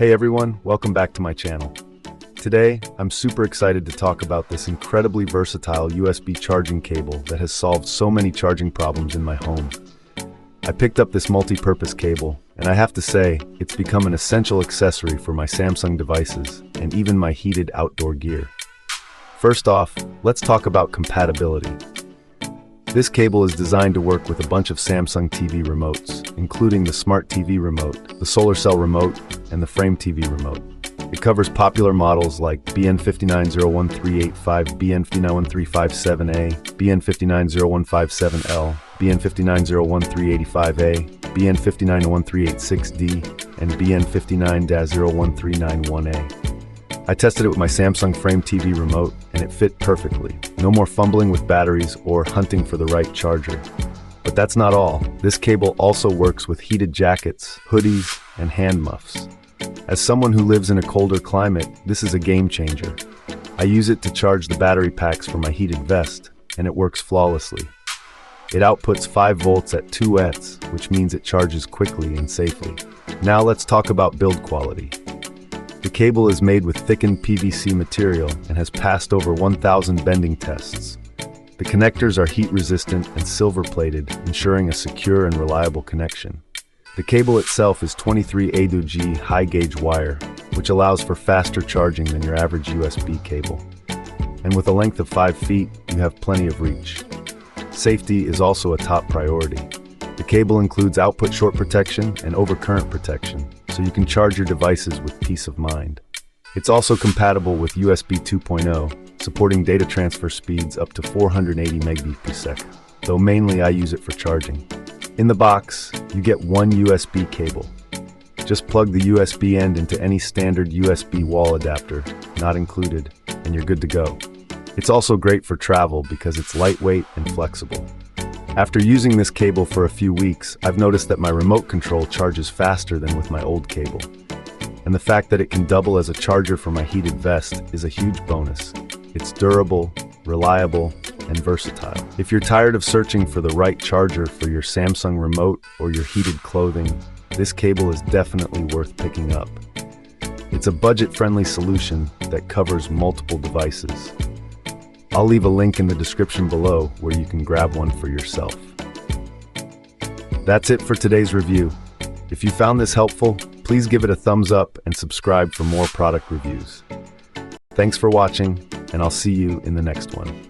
Hey everyone, welcome back to my channel. Today, I'm super excited to talk about this incredibly versatile USB charging cable that has solved so many charging problems in my home. I picked up this multi-purpose cable, and I have to say, it's become an essential accessory for my Samsung devices and even my heated outdoor gear. First off, let's talk about compatibility. This cable is designed to work with a bunch of Samsung TV remotes, including the Smart TV remote, the SolarCell remote, and the Frame TV remote. It covers popular models like BN59013885, BN591357A, BN590157L, BN59013885A, BN591386D, and BN59-01391A. I tested it with my Samsung Frame TV remote, and it fit perfectly. No more fumbling with batteries or hunting for the right charger. But that's not all. This cable also works with heated jackets, hoodies, and hand muffs. As someone who lives in a colder climate, this is a game changer. I use it to charge the battery packs for my heated vest, and it works flawlessly. It outputs 5 volts at 2 watts, which means it charges quickly and safely. Now let's talk about build quality. The cable is made with thickened PVC material and has passed over 1,000 bending tests. The connectors are heat-resistant and silver-plated, ensuring a secure and reliable connection. The cable itself is 23 A2G high-gauge wire, which allows for faster charging than your average USB cable. And with a length of 5 feet, you have plenty of reach. Safety is also a top priority. The cable includes output short protection and overcurrent protection, so you can charge your devices with peace of mind. It's also compatible with USB 2.0, supporting data transfer speeds up to 480 Mbps, though mainly I use it for charging. In the box, you get one USB cable. Just plug the USB end into any standard USB wall adapter, not included, and you're good to go. It's also great for travel because it's lightweight and flexible. After using this cable for a few weeks, I've noticed that my remote control charges faster than with my old cable. And the fact that it can double as a charger for my heated vest is a huge bonus. It's durable, reliable, and versatile. If you're tired of searching for the right charger for your Samsung remote or your heated clothing, this cable is definitely worth picking up. It's a budget-friendly solution that covers multiple devices. I'll leave a link in the description below where you can grab one for yourself. That's it for today's review. If you found this helpful, please give it a thumbs up and subscribe for more product reviews. Thanks for watching, and I'll see you in the next one.